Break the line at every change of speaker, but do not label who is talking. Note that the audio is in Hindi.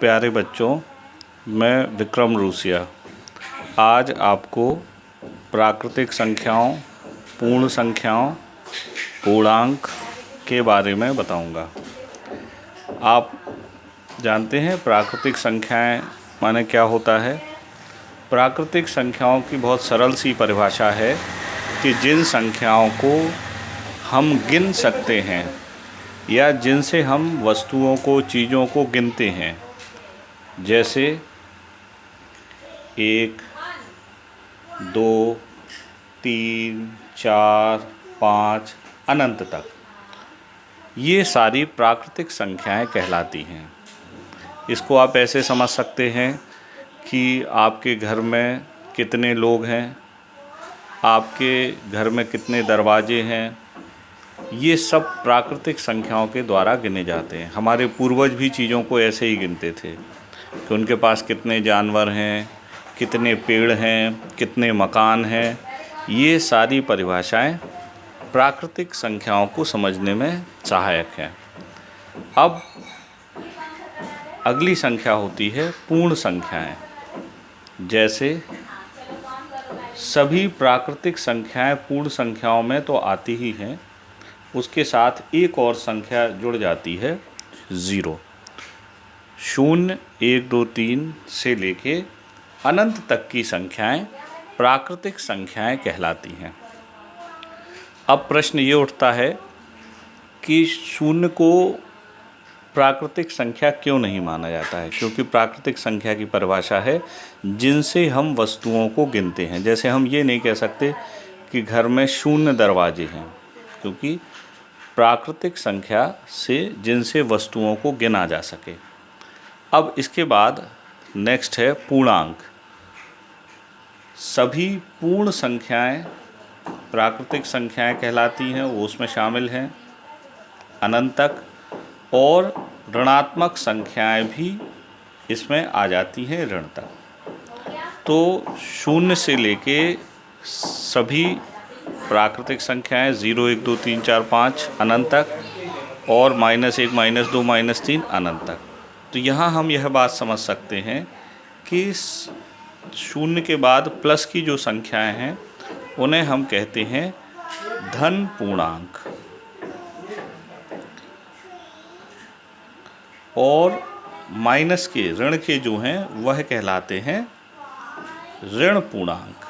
प्यारे बच्चों, मैं विक्रम रूसिया आज आपको प्राकृतिक संख्याओं, पूर्ण संख्याओं, पूर्णांक के बारे में बताऊंगा। आप जानते हैं प्राकृतिक संख्याएं माने क्या होता है? प्राकृतिक संख्याओं की बहुत सरल सी परिभाषा है कि जिन संख्याओं को हम गिन सकते हैं या जिनसे हम वस्तुओं को, चीज़ों को गिनते हैं, जैसे 1, 2, 3, 4, 5 अनंत तक, ये सारी प्राकृतिक संख्याएं कहलाती हैं। इसको आप ऐसे समझ सकते हैं कि आपके घर में कितने लोग हैं, आपके घर में कितने दरवाजे हैं, ये सब प्राकृतिक संख्याओं के द्वारा गिने जाते हैं। हमारे पूर्वज भी चीज़ों को ऐसे ही गिनते थे कि उनके पास कितने जानवर हैं, कितने पेड़ हैं, कितने मकान हैं। ये सारी परिभाषाएं प्राकृतिक संख्याओं को समझने में सहायक हैं। अब अगली संख्या होती है पूर्ण संख्याएं। जैसे सभी प्राकृतिक संख्याएं पूर्ण संख्याओं में तो आती ही हैं, उसके साथ एक और संख्या जुड़ जाती है, 0। 0, 1, 2, 3 से लेके अनंत तक की संख्याएं प्राकृतिक संख्याएं कहलाती हैं। अब प्रश्न ये उठता है कि 0 को प्राकृतिक संख्या क्यों नहीं माना जाता है? क्योंकि प्राकृतिक संख्या की परिभाषा है जिनसे हम वस्तुओं को गिनते हैं। जैसे हम ये नहीं कह सकते कि घर में 0 दरवाजे हैं, क्योंकि प्राकृतिक संख्या से जिनसे वस्तुओं को गिना जा सके। अब इसके बाद नेक्स्ट है पूर्णांक। सभी पूर्ण संख्याएं प्राकृतिक संख्याएं कहलाती हैं, वो उसमें शामिल हैं अनंत तक, और ऋणात्मक संख्याएं भी इसमें आ जाती हैं ऋण तक। तो 0 से लेके सभी प्राकृतिक संख्याएं 0, 1, 2, 3, 4, 5 अनंत तक, और -1, -2, -3 अनंत तक। तो यहाँ हम यह बात समझ सकते हैं कि 0 के बाद प्लस की जो संख्याएं हैं उन्हें हम कहते हैं धन पूर्णांक, और माइनस के, ऋण के जो हैं वह कहलाते हैं ऋण पूर्णांक।